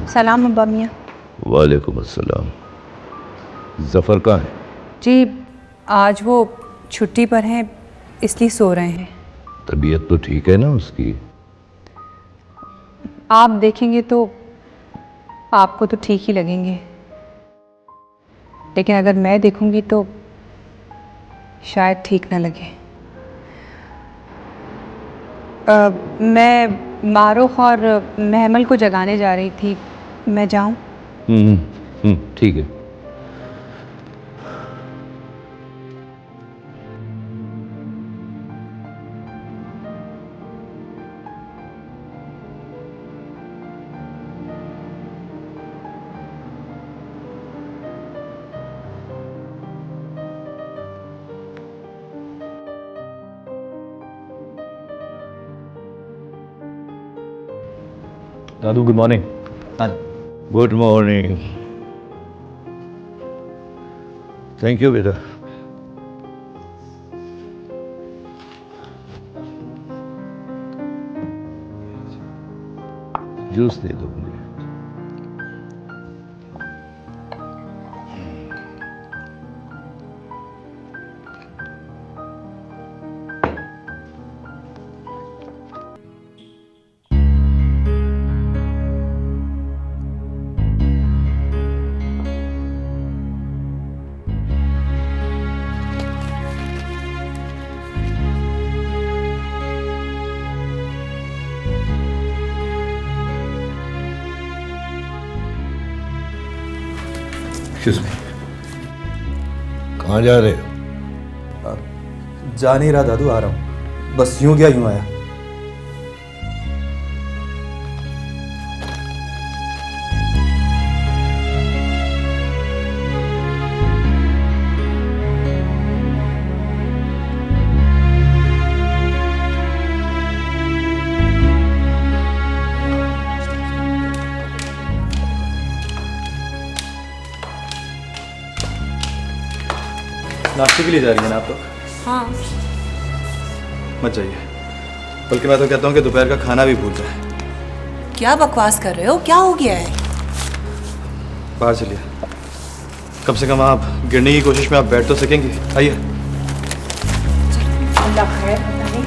सलाम अब्बा मियाँ। वालेकुम अस्सलाम। ज़फ़र कहाँ है? जी आज वो छुट्टी पर हैं, इसलिए सो रहे हैं। तबीयत तो ठीक है ना उसकी? आप देखेंगे तो आपको तो ठीक ही लगेंगे, लेकिन अगर मैं देखूंगी तो शायद ठीक ना लगे। मैं मारूख और महमल को जगाने जा रही थी, मैं जाऊं? ठीक है। दादू गुड मॉर्निंग। हाँ गुड मॉर्निंग। थैंक यू बेटा। जूस दे दो मुझे। कहाँ जा रहे हो? जा नहीं रहा दादू, आ रहा हूँ। बस यूं गया यूं आया। नाश्ते के लिए जा रही हैं ना आप लोग? हाँ। मत जाइए, बल्कि मैं तो कहता हूँ कि दोपहर का खाना भी भूल जाए। क्या बकवास कर रहे हो? क्या हो गया है? बाहर चलिए, कम से कम आप गिरने की कोशिश में आप बैठ तो सकेंगे। आइए। अल्लाह खैर पता नहीं।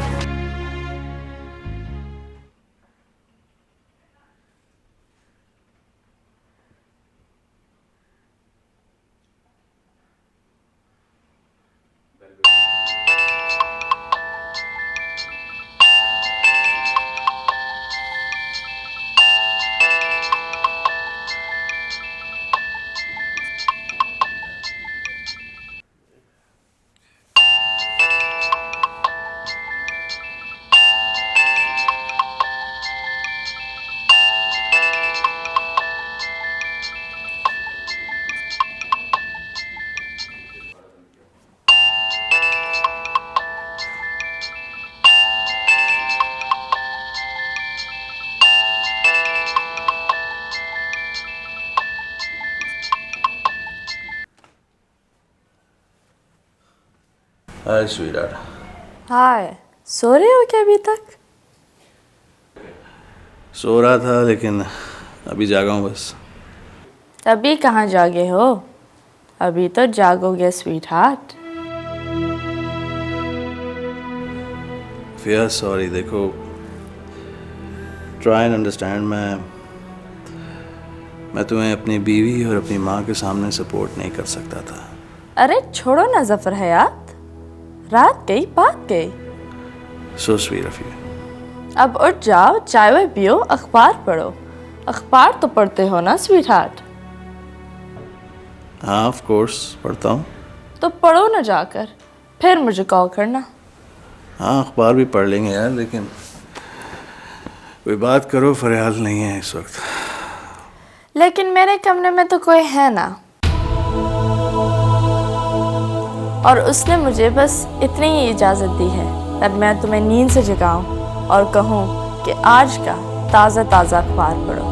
हाय स्वीटहार्ट। हाय, सो रहे हो क्या अभी तक? सो रहा था लेकिन अभी जागा हूँ बस। अभी कहाँ जागे हो? अभी तो जागोगे स्वीटहार्ट। फियर सॉरी, देखो ट्राई एंड अंडरस्टैंड। मैं तुम्हें अपनी बीवी और अपनी माँ के सामने सपोर्ट नहीं कर सकता था। अरे छोड़ो ना ज़फ़र हयात, रात गई बात गई। So sweet of you. अब उठ जाओ, चाय वाय पियो, अखबार पढ़ो। अखबार तो पढ़ते हो ना स्वीट हार्ट? हाँ ऑफ कोर्स पढ़ता हूँ। तो पढ़ो ना जाकर, फिर मुझे कॉल करना। हाँ अखबार भी पढ़ लेंगे यार, लेकिन कोई बात करो, फरियाल नहीं है इस वक्त। लेकिन मेरे कमरे में तो कोई है ना, और उसने मुझे बस इतनी ही इजाज़त दी है तब मैं तुम्हें नींद से जगाऊं और कहूं कि आज का ताज़ा ताज़ा अखबार पढ़ो।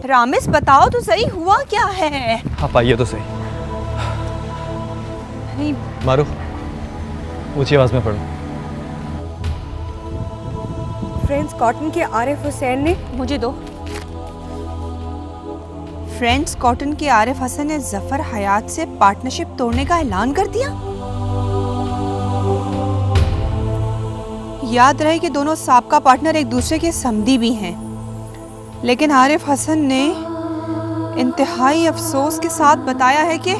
रामिस बताओ तो सही, हुआ क्या है? आप आइए तो सही। नहीं, मारो, ऊंची आवाज में पढ़ो। फ्रेंड्स कॉटन के आरिफ हुसैन ने, मुझे दो। फ्रेंड्स कॉटन के आरिफ हसन ने जफर हयात से पार्टनरशिप तोड़ने का ऐलान कर दिया। याद रहे कि दोनों साबका पार्टनर एक दूसरे के समधी भी हैं, लेकिन आरिफ हसन ने इंतहाई अफसोस के साथ बताया है कि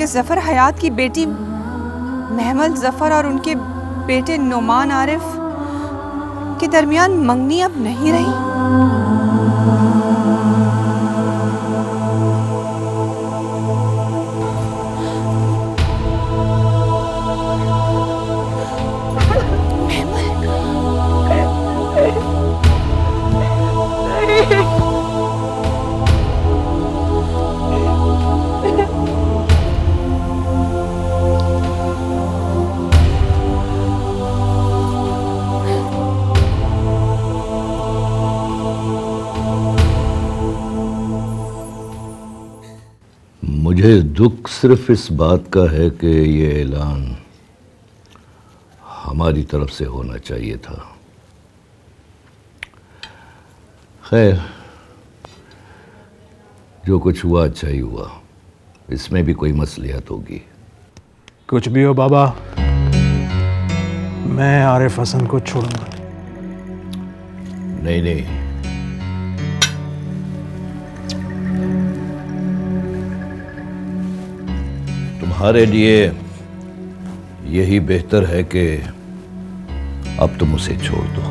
जफर हयात की बेटी महमद जफर और उनके बेटे नोमान आरिफ के दरमियान मंगनी अब नहीं रही। मुझे दुख सिर्फ इस बात का है कि ये ऐलान हमारी तरफ से होना चाहिए था। खैर, जो कुछ हुआ अच्छा ही हुआ, इसमें भी कोई मसलियत होगी। कुछ भी हो बाबा, मैं आरिफ हसन को छोड़ूंगा नहीं नहीं, तुम्हारे लिए यही बेहतर है कि अब तुम उसे छोड़ दो।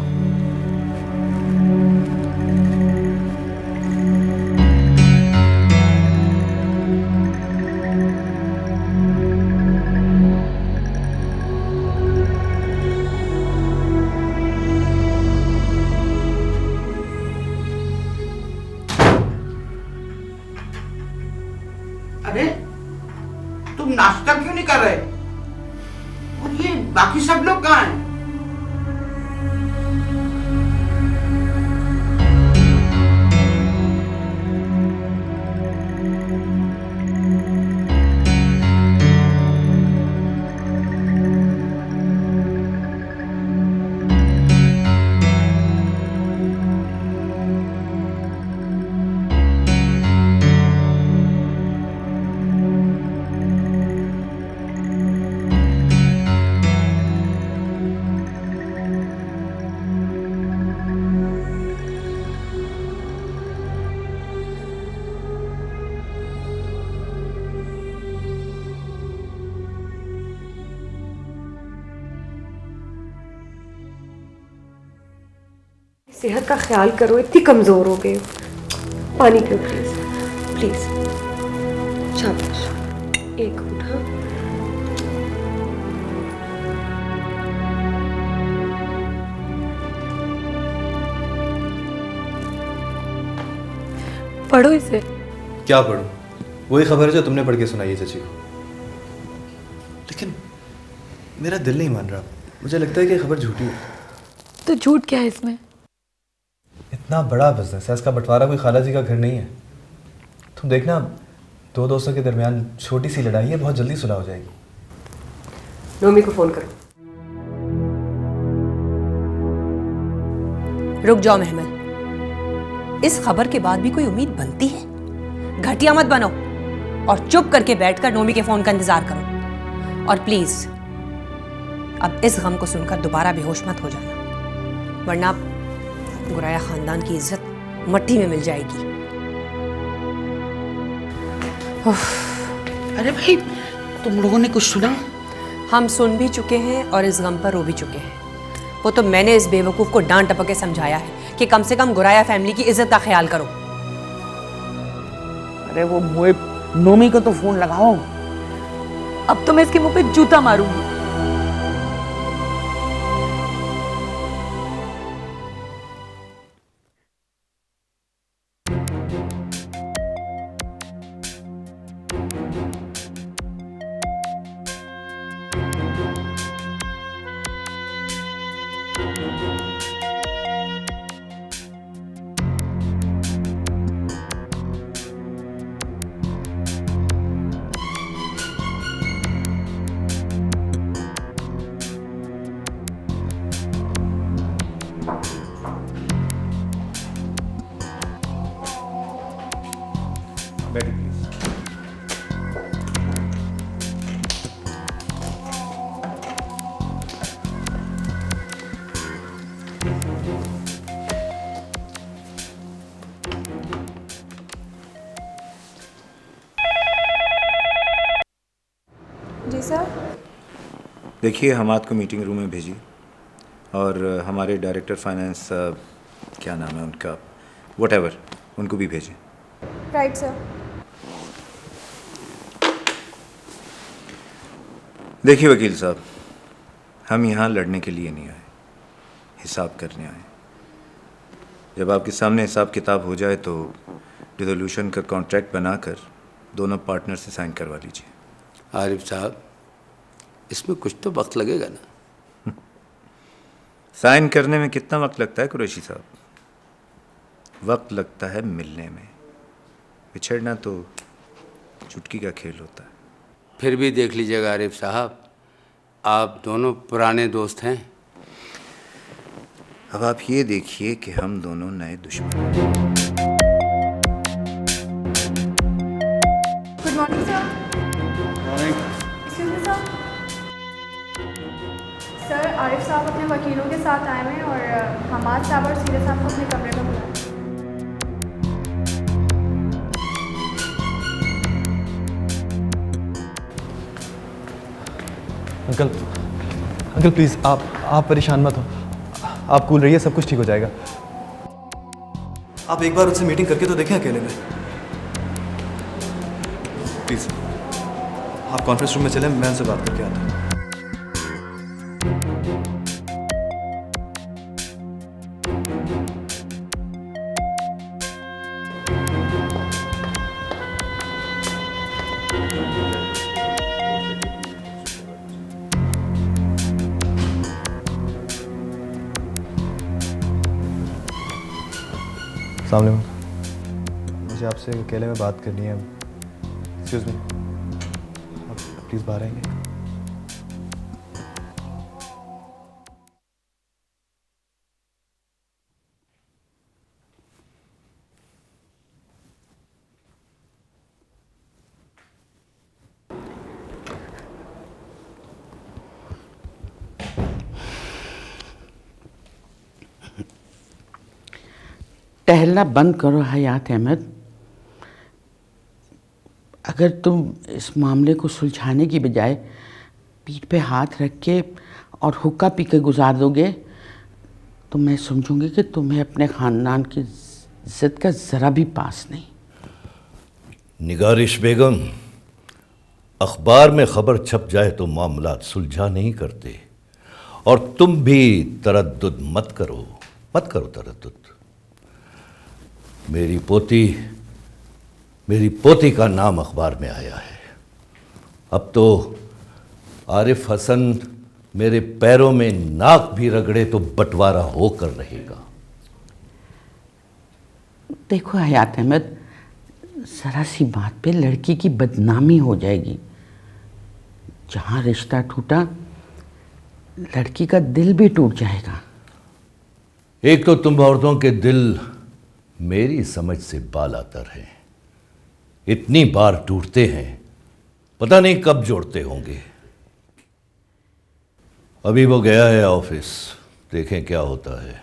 अरे तुम नाश्ता क्यों नहीं कर रहे? और ये बाकी सब लोग कहाँ हैं? सेहत का ख्याल करो, इतनी कमज़ोर हो गए हो। पानी पियो प्लीज़ प्लीज़। शाबाश, एक घूंट। हाँ पढ़ो इसे। क्या पढ़ूं? वही खबर है जो तुमने पढ़ के सुनाई है चाची को। लेकिन मेरा दिल नहीं मान रहा, मुझे लगता है कि खबर झूठी है। तो झूठ क्या है इसमें? इतना बड़ा बिजनेस है, इसका बंटवारा कोई खाला जी का घर नहीं है। तुम देखना, दो दोस्तों के दरमियान छोटी सी लड़ाई है, बहुत जल्दी सुलह हो जाएगी। नोमी को फोन करो। रुक जाओ महमल, इस खबर के बाद भी कोई उम्मीद बनती है? घटिया मत बनो और चुप करके बैठकर नोमी के फोन का इंतजार करो। और प्लीज अब इस गम को सुनकर दोबारा बेहोश मत हो जाना, वरना गुराया खानदान की इज्जत मट्टी में मिल जाएगी। अरे भाई, तुम लोगों ने कुछ सुना? हम सुन भी चुके हैं और इस गम पर रो भी चुके हैं। वो तो मैंने इस बेवकूफ को डांट टपक के समझाया है कि कम से कम गुराया फैमिली की इज्जत का ख्याल करो। अरे वो मुझे नोमी को तो फोन लगाओ। अब तो मैं इसके मुंह पे जूता मारूंगी। बैठिए प्लीज। Ji sir. देखिए, हम आपको मीटिंग रूम में भेजिए और हमारे डायरेक्टर फाइनेंस, क्या नाम है उनका, व्हाटएवर, उनको भी भेजें। Right sir. देखिए वकील साहब, हम यहाँ लड़ने के लिए नहीं आए, हिसाब करने आए। जब आपके सामने हिसाब किताब हो जाए तो डिसोल्यूशन का कॉन्ट्रैक्ट बनाकर दोनों पार्टनर से साइन करवा लीजिए। आरिफ साहब, इसमें कुछ तो वक्त लगेगा ना? साइन करने में कितना वक्त लगता है कुरैशी साहब? वक्त लगता है मिलने में। बिछड़ना तो चुटकी का खेल होता है। फिर भी देख लीजिएगा आरिफ साहब, आप दोनों पुराने दोस्त हैं। अब आप ये देखिए कि हम दोनों नए दुश्मन हैं। Good morning sir. Excuse me sir. Sir, Arif साहब अपने वकीलों के साथ आए हैं और हमाद साहब और सीरत साहब को अपने कमरे में बुलाया। अंकल प्लीज़, आप परेशान मत हो, आप कूल रहिए, सब कुछ ठीक हो जाएगा। आप एक बार उससे मीटिंग करके तो देखें अकेले में। प्लीज़ आप कॉन्फ्रेंस रूम में चलें, मैं उनसे बात करके आता हूँ। अस्सलाम वालेकुम, मुझे आपसे अकेले में बात करनी है। एक्सक्यूज़ मी, आप प्लीज़ बाहर आएंगे? टहलना बंद करो हयात अहमद। अगर तुम इस मामले को सुलझाने की बजाय पीठ पे हाथ रख के और हुक्का पी के गुजार दोगे तो मैं समझूंगी कि तुम्हें अपने ख़ानदान की इज्जत का ज़रा भी पास नहीं। निगारिश बेगम, अखबार में खबर छप जाए तो मामलात सुलझा नहीं करते, और तुम भी तरद्दुद मत करो तरद्दुद। मेरी पोती का नाम अखबार में आया है। अब तो आरिफ हसन मेरे पैरों में नाक भी रगड़े तो बंटवारा होकर रहेगा। देखो हयात अहमद, जरा सी बात पे लड़की की बदनामी हो जाएगी। जहाँ रिश्ता टूटा, लड़की का दिल भी टूट जाएगा। एक तो तुम औरतों के दिल मेरी समझ से बालातर हैं। इतनी बार टूटते हैं, पता नहीं कब जोड़ते होंगे। अभी वो गया है ऑफिस, देखें क्या होता है।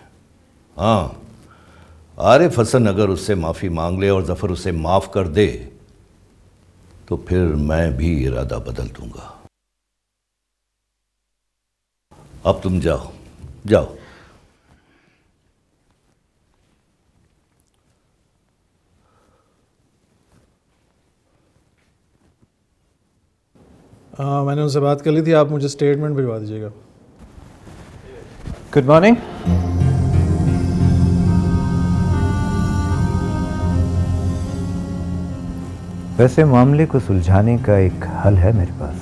हाँ, आरिफ हसन अगर उससे माफ़ी मांग ले और जफ़र उसे माफ़ कर दे तो फिर मैं भी इरादा बदल दूंगा। अब तुम जाओ जाओ। मैंने उनसे बात कर ली थी, आप मुझे स्टेटमेंट भिजवा दीजिएगा। Good morning. वैसे मामले को सुलझाने का एक हल है मेरे पास।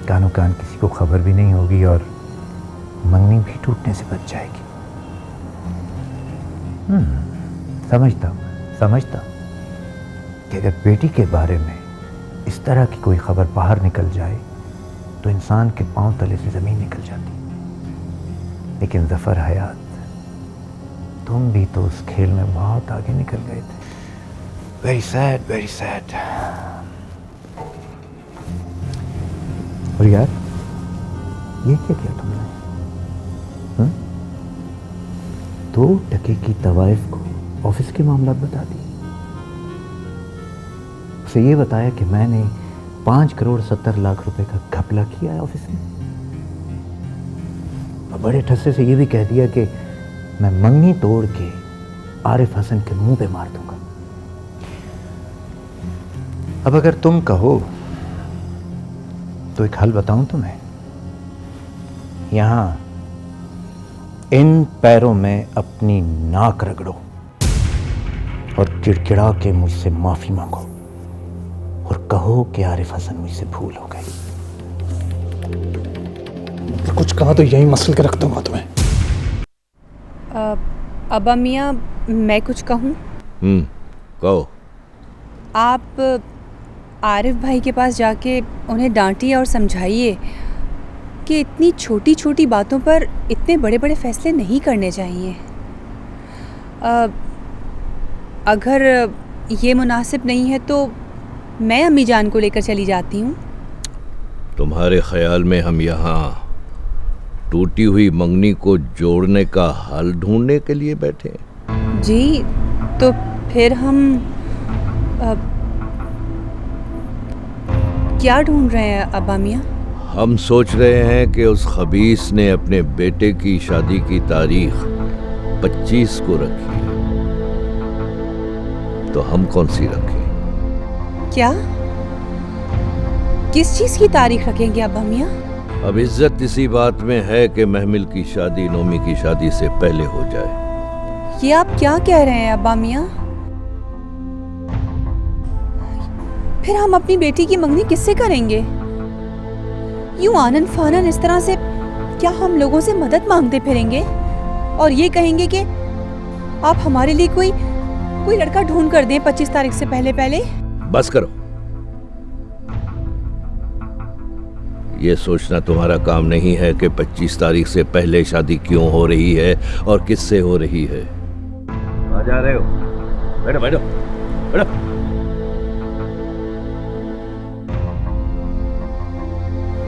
कानो कान किसी को खबर भी नहीं होगी और मंगनी भी टूटने से बच जाएगी। समझता हूँ कि अगर बेटी के बारे में इस तरह की कोई खबर बाहर निकल जाए तो इंसान के पांव तले से ज़मीन निकल जाती। लेकिन ज़फ़र हयात, तुम भी तो उस खेल में बहुत आगे निकल गए थे। Very sad, very sad. और यार, ये क्या किया तुमने? 2 टके की तवाइफ को ऑफिस के मामला बता दिए। उसे ये बताया कि मैंने 5 करोड़ 70 लाख रुपए का घपला किया है ऑफिस में। और बड़े ठस्से से ये भी कह दिया कि मैं मंगनी तोड़ के आरिफ हसन के मुंह पे मार दूंगा। अब अगर तुम कहो तो एक हल बताऊं तुम्हें। यहां इन पैरों में अपनी नाक रगड़ो और गिड़गिड़ा के मुझसे माफी मांगो और कहो कि आरिफ हसन मुझसे भूल हो गई। कुछ कहा तो यही मसल के रख दूंगा तुम्हें। अब्बा मियाँ, मैं कुछ कहूँ? कहो। आप आरिफ भाई के पास जाके उन्हें डांटिए और समझाइए कि इतनी छोटी छोटी बातों पर इतने बड़े बड़े फैसले नहीं करने चाहिए। अगर ये मुनासिब नहीं है तो मैं अम्मी जान को लेकर चली जाती हूँ। तुम्हारे ख्याल में हम यहाँ टूटी हुई मंगनी को जोड़ने का हल ढूंढने के लिए बैठे हैं? जी, तो फिर हम क्या ढूंढ रहे हैं अब्बा मियाँ? हम सोच रहे हैं कि उस खबीस ने अपने बेटे की शादी की तारीख 25 को रखी है, तो हम कौन सी रखें? क्या? किस चीज की तारीख रखेंगे अब्बा मियाँ? अब इज्जत इसी बात में है कि महमिल की शादी नोमी की शादी से पहले हो जाए। ये आप क्या कह रहे हैं अब्बा मियाँ? फिर हम अपनी बेटी की मंगनी किससे करेंगे? यूं आनन फानन इस तरह से क्या हम लोगों से मदद मांगते फिरेंगे और ये कहेंगे कि आप हमारे लिए कोई लड़का ढूंढ कर दें 25 तारीख से पहले? बस करो। ये सोचना तुम्हारा काम नहीं है कि 25 तारीख से पहले शादी क्यों हो रही है और किससे हो रही है। आ जा रहे हो? बैठो बैठो बैठो।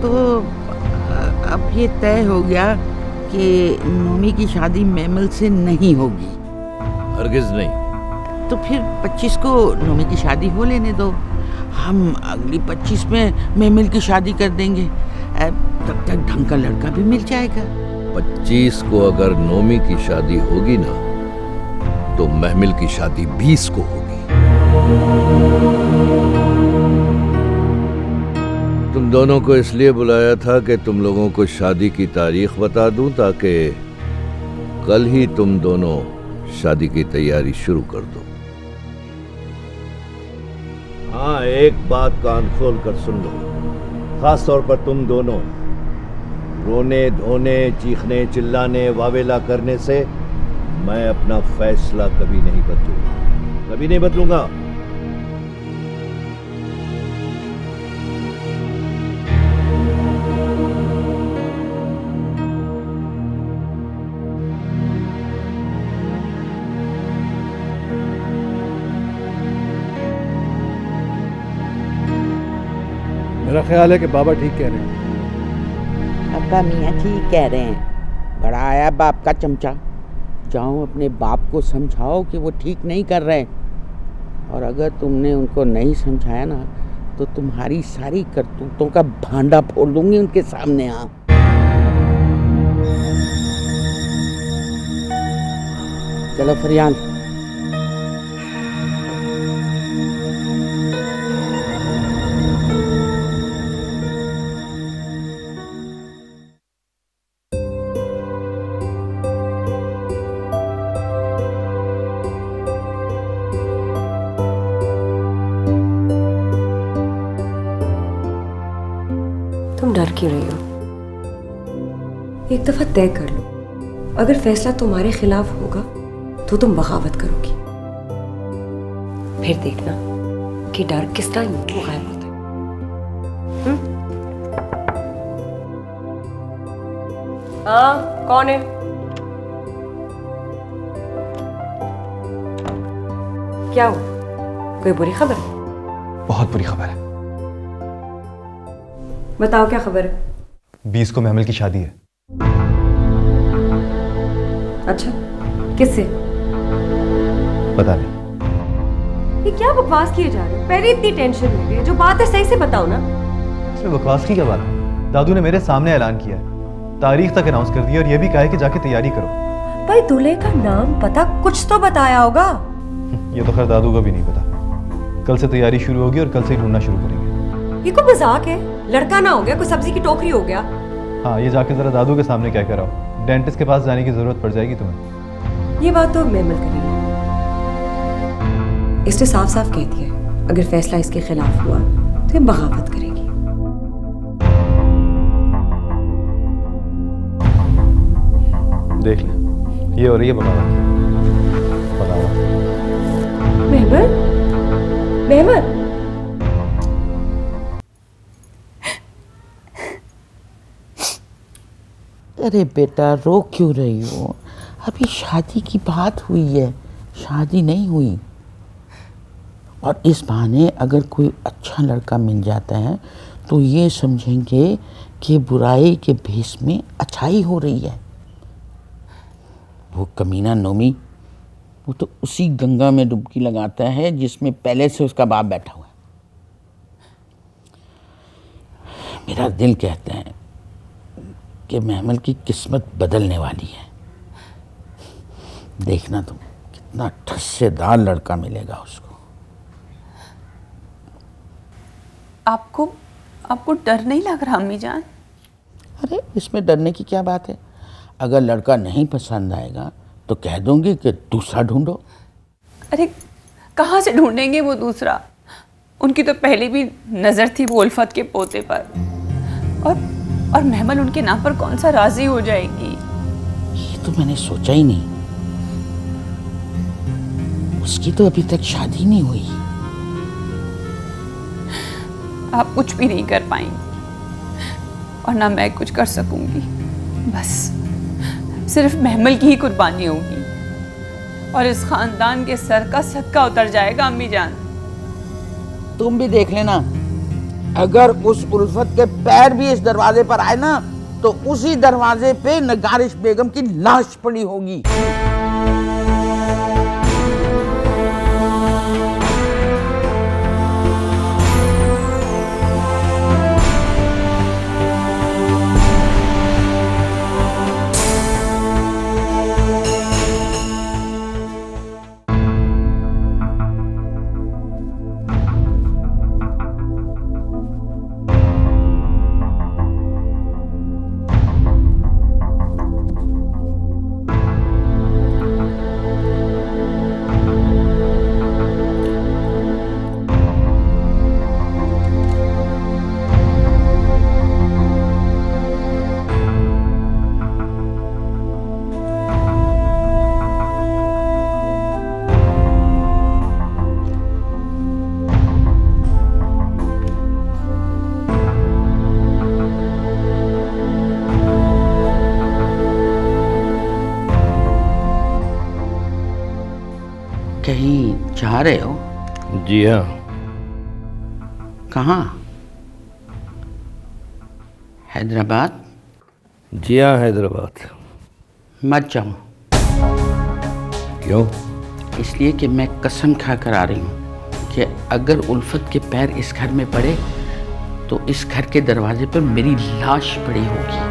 तो अब ये तय हो गया कि नोमी की शादी महमल से नहीं होगी? हरगिज नहीं। तो फिर 25 को नोमी की शादी हो लेने दो। हम अगली 25 में महमल की शादी कर देंगे। तब तक ढंग का लड़का भी मिल जाएगा। 25 को अगर नोमी की शादी होगी ना तो महमिल की शादी 20 को होगी। तुम दोनों को इसलिए बुलाया था कि तुम लोगों को शादी की तारीख बता दूं ताकि कल ही तुम दोनों शादी की तैयारी शुरू कर दो। हाँ, एक बात कान खोल कर सुन लो, खास तौर पर तुम दोनों। रोने धोने, चीखने चिल्लाने, वावेला करने से मैं अपना फैसला कभी नहीं बदलूंगा। कभी नहीं बदलूंगा। मेरा ख्याल है कि बाबा ठीक कह रहे हैं। अब्बा मियाँ ठीक कह रहे हैं। बड़ा आया बाप का चमचा। जाओ अपने बाप को समझाओ कि वो ठीक नहीं कर रहे। और अगर तुमने उनको नहीं समझाया ना तो तुम्हारी सारी करतूतों का भांडा फोड़ दूंगी उनके सामने। आप चलो फरियाल। तुम डर क्यों रही हो? एक दफा तय कर लो, अगर फैसला तुम्हारे खिलाफ होगा तो तुम बगावत करोगी। फिर देखना कि डर किस तरह यूं गायब होता है। हाँ, कौन है? क्या हुआ? कोई बुरी खबर? बहुत बुरी खबर है। बताओ क्या खबर है? 20 को महमल की शादी है। अच्छा, किससे? पता नहीं। ये क्या बकवास किए जा रहे हो? पहले इतनी टेंशन हो रही है, जो बात है सही से बताओ ना। इसमें बकवास की क्या बात है? दादू ने मेरे सामने ऐलान किया है, तारीख तक अनाउंस कर दिया और ये भी कहा है कि जाके तैयारी करो। भाई दूल्हे का नाम पता कुछ तो बताया होगा। ये तो खैर दादू को भी नहीं पता। कल से तैयारी शुरू होगी और कल से ही ढूंढना शुरू करेंगे। ये कोई मजाक है? लड़का ना हो गया, कोई सब्जी की टोकरी हो गया। हाँ, ये जाके जरा दादू के सामने क्या कर रहा हो। डेंटिस्ट के पास जाने की जरूरत पड़ जाएगी तुम्हें। ये बात तो महमल करेगी। इसने साफ साफ कह दिया है, अगर फैसला इसके खिलाफ हुआ तो ये बगावत करेगी। देख ले, ये हो रही है बगावत। महमल, महमल, अरे बेटा रो क्यों रही हो? अभी शादी की बात हुई है, शादी नहीं हुई। और इस बहाने अगर कोई अच्छा लड़का मिल जाता है तो ये समझेंगे कि बुराई के भेष में अच्छाई हो रही है। वो कमीना नोमी, वो तो उसी गंगा में डुबकी लगाता है जिसमें पहले से उसका बाप बैठा हुआ है। मेरा दिल कहता है कि महमल की किस्मत बदलने वाली है। देखना तुम, कितना ठस्सेदार लड़का मिलेगा उसको। आपको डर नहीं लग रहा अम्मी जान? अरे इसमें डरने की क्या बात है? अगर लड़का नहीं पसंद आएगा तो कह दूंगी कि दूसरा ढूंढो। अरे कहाँ से ढूंढेंगे वो दूसरा? उनकी तो पहले भी नजर थी वो उल्फत के पोते पर, और महमल उनके नाम पर कौन सा राजी हो जाएगी? ये तो मैंने सोचा ही नहीं। उसकी तो अभी तक शादी नहीं हुई। आप कुछ भी नहीं कर पाएंगी और ना मैं कुछ कर सकूंगी। बस सिर्फ महमल की ही कुर्बानी होगी और इस खानदान के सर का सक्का उतर जाएगा अम्मी जान। तुम भी देख लेना, अगर उस उल्फत के पैर भी इस दरवाजे पर आए ना तो उसी दरवाजे पे नगारिश बेगम की लाश पड़ी होगी। आ रहे हो? जी हाँ। कहाँ? हैदराबाद? जी हाँ, हैदराबाद। मत जाओ। क्यों? इसलिए कि मैं कसम खा कर आ रही हूँ कि अगर उल्फत के पैर इस घर में पड़े तो इस घर के दरवाजे पर मेरी लाश पड़ी होगी।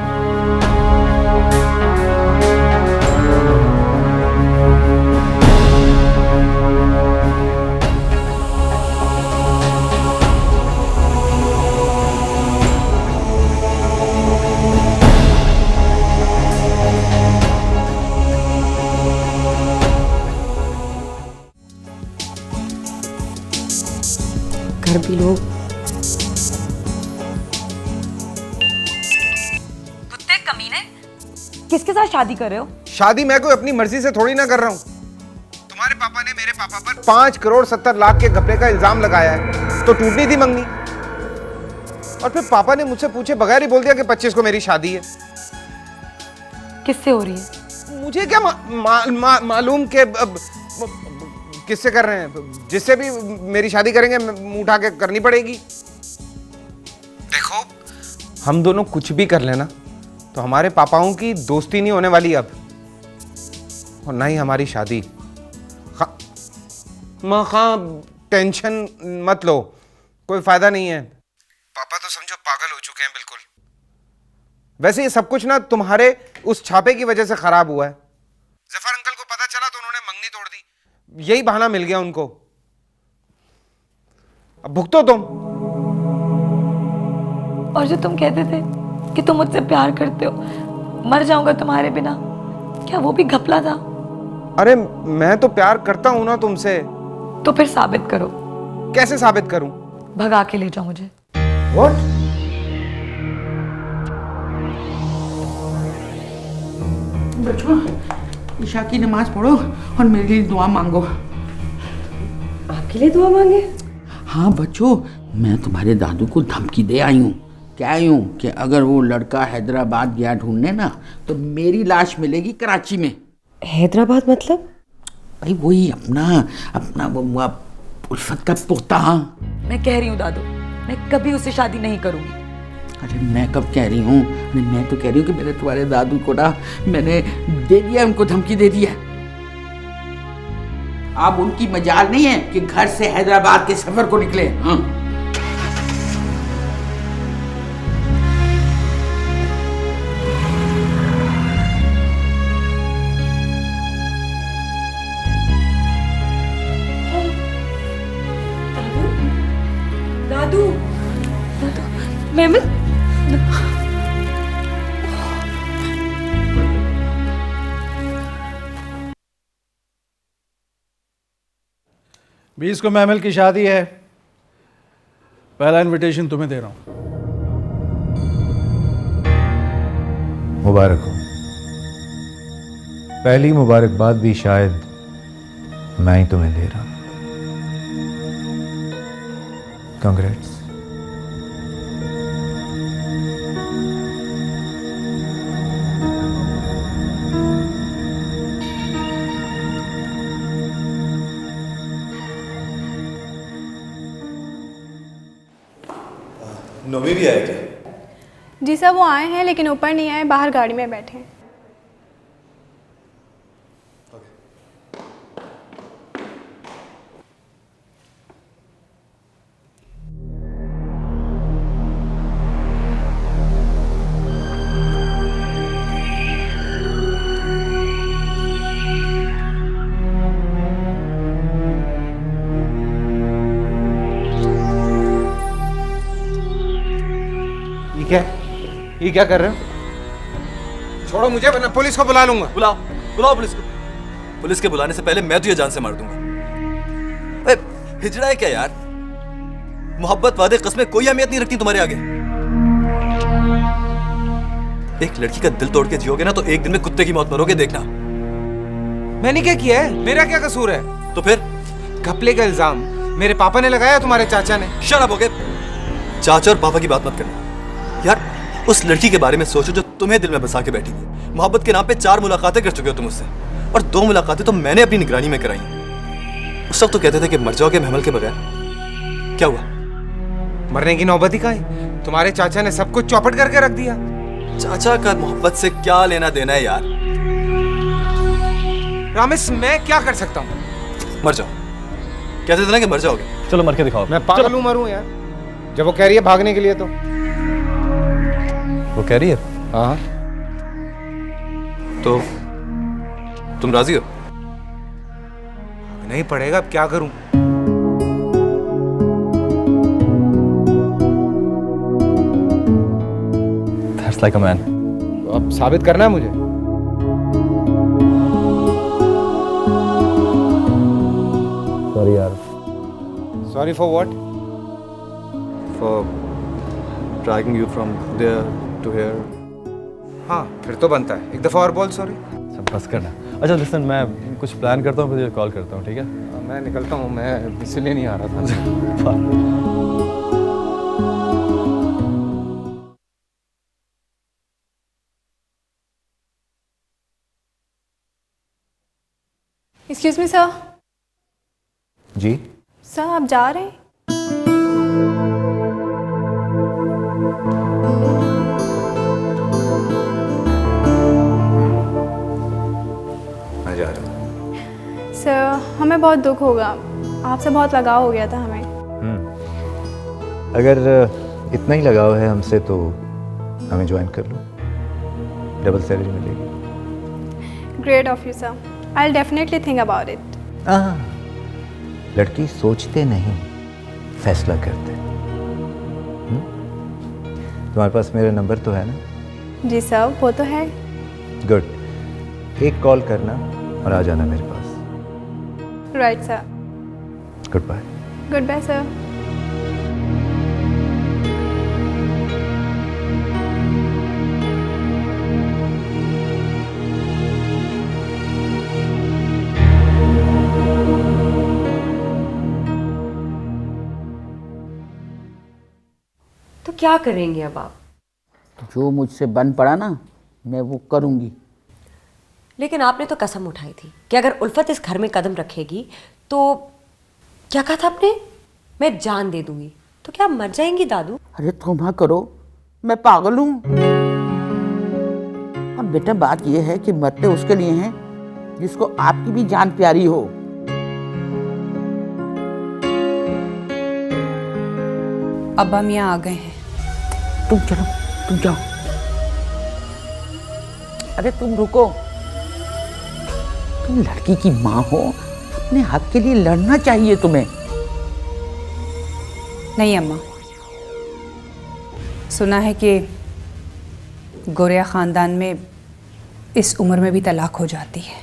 घर भी लोग कुत्ते कमीने, किसके साथ शादी कर रहे हो? शादी मैं कोई अपनी मर्जी से थोड़ी ना कर रहा हूँ। तुम्हारे पापा ने मेरे पापा पर 5,70,00,000 के घपले का इल्जाम लगाया है, तो टूटनी थी मंगनी। और फिर पापा ने मुझसे पूछे बगैर ही बोल दिया कि 25 को मेरी शादी है। किससे हो रही है? मुझे क्या मालूम कि किससे कर रहे हैं। जिससे भी मेरी शादी करेंगे मुंह उठा के करनी पड़ेगी। देखो, हम दोनों कुछ भी कर लेना तो हमारे पापाओं की दोस्ती नहीं होने वाली अब, और ना ही हमारी शादी। टेंशन मत लो, कोई फायदा नहीं है। पापा तो समझो पागल हो चुके हैं बिल्कुल। वैसे ये सब कुछ ना तुम्हारे उस छापे की वजह से खराब हुआ है। जफर अंकल को पता चला तो उन्होंने मंगनी तोड़ दी, यही बहाना मिल गया उनको। अब भुगतो तुम। और जो तुम कहते थे कि तुम मुझसे प्यार करते हो, मर जाऊंगा तुम्हारे बिना, क्या वो भी घपला था? अरे मैं तो प्यार करता हूं ना तुमसे। तो फिर साबित करो। कैसे साबित करूं? भगा के ले जाओ मुझे। What? बच्चों, ईशा की नमाज पढ़ो और मेरे लिए दुआ मांगो। आपके लिए दुआ मांगे? हाँ बच्चों, मैं तुम्हारे दादू को धमकी दे आई हूँ। क्या आई हूँ कि अगर वो लड़का हैदराबाद गया ढूंढने ना तो मेरी लाश मिलेगी कराची में। हैदराबाद मतलब? भाई वही अपना वो उल्फत का पोता। मैं कह रही हूँ दादू, मैं कभी उससे शादी नहीं करूंगी। अरे मैं कब कह रही हूँ? अरे मैं तो कह रही हूँ कि मेरे तुम्हारे दादू को ना मैंने दे दिया, उनको धमकी दे दिया। अब उनकी मजाल नहीं है कि घर से हैदराबाद के सफर को निकले। हाँ दादू, मेमन, 20 को महमल की शादी है। पहला इनविटेशन तुम्हें दे रहा हूं। मुबारक हो। पहली मुबारकबाद भी शायद मैं ही तुम्हें दे रहा हूं। कांग्रेट्स। नोमी भी आए क्या? जी सर, वो आए हैं लेकिन ऊपर नहीं आए, बाहर गाड़ी में बैठे हैं। ये क्या कर रहे हो? छोड़ो मुझे, वरना पुलिस को बुला लूंगा। बुलाओ पुलिस को। पुलिस के बुलाने से पहले मैं तुझे जान से मार दूंगा। हिजड़ा है क्या यार? मोहब्बत, वादे, कस्में कोई अहमियत नहीं रखती तुम्हारे आगे। एक लड़की का दिल तोड़ के जियोगे ना तो एक दिन में कुत्ते की मौत मरोगे, देखना। मैंने क्या किया है? मेरा क्या कसूर है? तो फिर घपले का इल्जाम मेरे पापा ने लगाया, तुम्हारे चाचा ने। शट अप हो गए। चाचा और पापा की बात मत करना यार। उस लड़की के बारे में सोचो जो तुम्हें दिल में बसा के बैठी थी। मोहब्बत के नाम पे 4 मुलाकातें कर चुके हो तुम उससे, और 2 मुलाकातें तो मैंने अपनी निगरानी में कराई। उस वक्त तो कहते थे कि मर जाओगे महमल के बगैर। क्या हुआ? मरने की नौबत ही का है। तुम्हारे चाचा ने सब कुछ चौपट करके रख दिया। चाचा का मोहब्बत से क्या लेना देना है यार? रामेश, मैं क्या कर सकता हूँ? मर जाओ। कहते थे ना कि मर जाओगे। चलो मर के दिखाओ। मैं पागल हूँ मरूं यार? जब वो कह रही है भागने के लिए तो। वो कह रही है? हाँ। तो तुम राजी हो? नहीं पड़ेगा, अब क्या करूं? That's like a man. अब साबित करना है मुझे। सॉरी यार। Sorry for what? For dragging you from there to here. हाँ, फिर तो बनता है। एक दफा और बोल सॉरी। सब बस करना। अच्छा लिसन, मैं कुछ प्लान करता हूँ, फिर कॉल करता हूँ, ठीक है? मैं निकलता हूँ, मैं इसलिए नहीं आ रहा था। Excuse me sir. जी सर आप जा रहे हैं? मैं जा रहा हूँ। सर हमें बहुत दुख होगा, आपसे बहुत लगाव हो गया था हमें। अगर इतना ही लगाव है हमसे तो हमें ज्वाइन कर लो, डबल सैलरी मिलेगी। Great of you sir, I will definitely think about it. लड़की सोचते नहीं, फैसला करते। तुम्हारे पास मेरा नंबर तो है ना? जी सर, वो तो है। गुड, एक कॉल करना और आ जाना मेरे पास। Right sir. Goodbye. Goodbye sir. तो क्या करेंगे अब आप? जो मुझसे बन पड़ा ना, मैं वो करूंगी। लेकिन आपने तो कसम उठाई थी कि अगर उल्फत इस घर में कदम रखेगी तो क्या कहा था आपने? मैं जान दे दूंगी। तो क्या आप मर जाएंगी दादू? अरे तुम करो, मैं पागल हूं। और बेटा बात यह है कि मरते उसके लिए हैं जिसको आपकी भी जान प्यारी हो। अब्बा मियाँ आ गए हैं। तुम चलो, तुम जाओ। अरे तुम रुको, तुम लड़की की माँ हो, अपने हक के लिए लड़ना चाहिए तुम्हें। नहीं अम्मा, सुना है कि गोरिया खानदान में इस उम्र में भी तलाक हो जाती है।